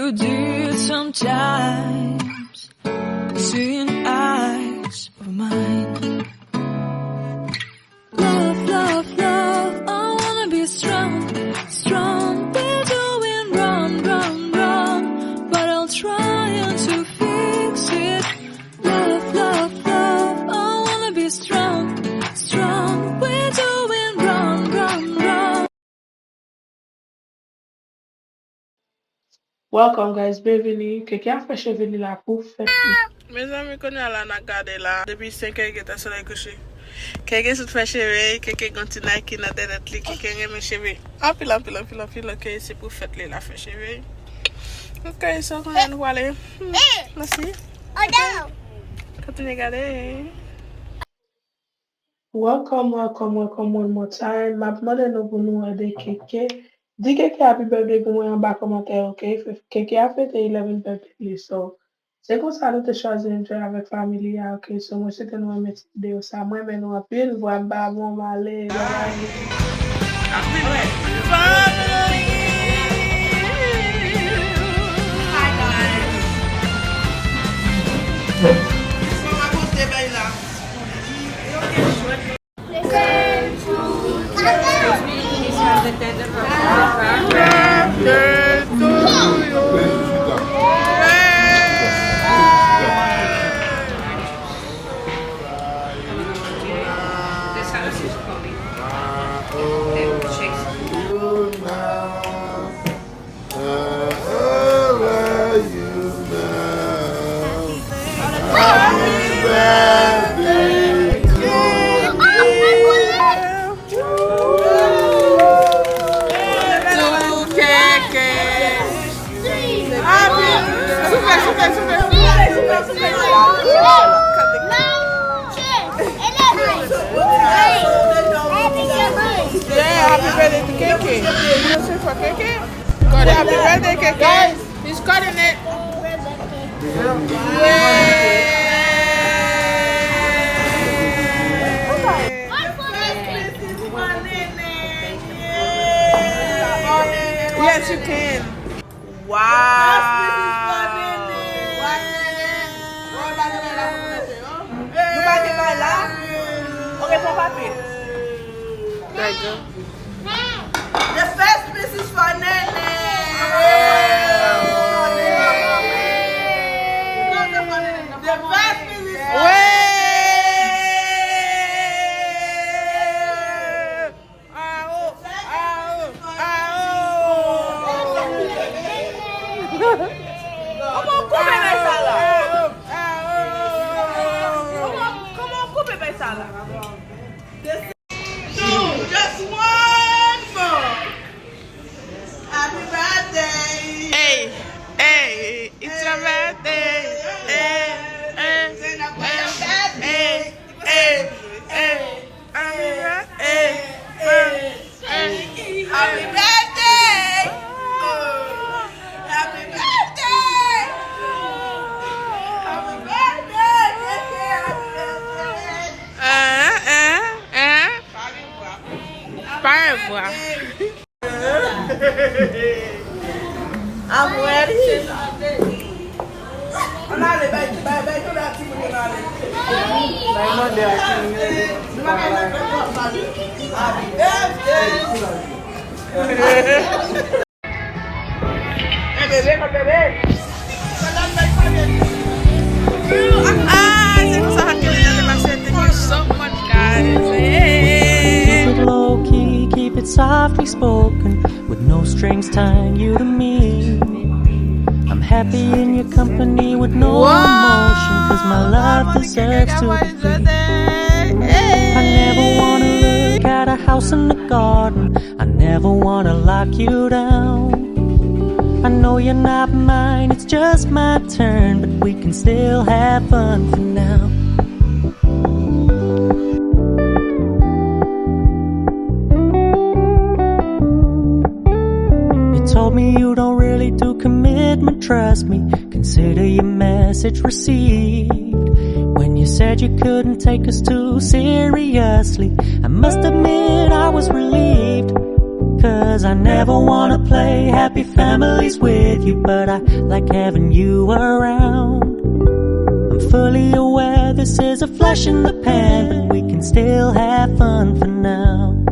you did sometimes, seeing eyes of mine. Love, love, love, I wanna be strong, strong. We're doing wrong, wrong, wrong, but I'll try to fix it. Love, love, love, I wanna be strong, strong. We're doing wrong, wrong, wrong. Welcome guys, bienvenue. Quelqu'un a fait chevelu la pour fête. Mes amis connaissent la nagade là depuis 5 heures que t'as soleil couché. Quelqu'un se fait cheveux, quelqu'un continue qui n'a tête li, quelqu'un aime cheveux. Anpil, ok, c'est pour fête la fait cheveux. Ok, ça va nous aller. Merci. Continue regarder. Welcome one more time. Ma demande nous pour nous aider quelqu'un. Dis quelqu'un happy birthday pour moi en bas commentaire, ok? Quelqu'un a fait 11 birthday, so. C'est comme ça nous te choisir un truc avec famille, ok? So moi c'était nous mettre vidéo ça. Moi mais nous appelle, voir bas bon aller, bye Happy birthday to Keke. You know for Keke? God, happy birthday, Keke. He's cutting it. Yes, you can. Wow. There you go. The first piece is for Nene. The first piece is for just one more. Happy birthday. Hey, it's your birthday. Happy birthday. Happy birthday. Happy I'm ready. Low key, keep it softly spoken, with no strings tying you to me. I'm happy in your company with no emotion, cause my love deserves to be free. I never wanna look at a house in the garden, I never wanna lock you down. I know you're not mine, it's just my turn, but we can still have fun for now. Told me you don't really do commitment, trust me, consider your message received. When you said you couldn't take us too seriously, I must admit I was relieved, 'cause 'cause I never wanna play happy families with you, but I like having you around. I'm fully aware this is a flash in the pan, but we can still have fun for now.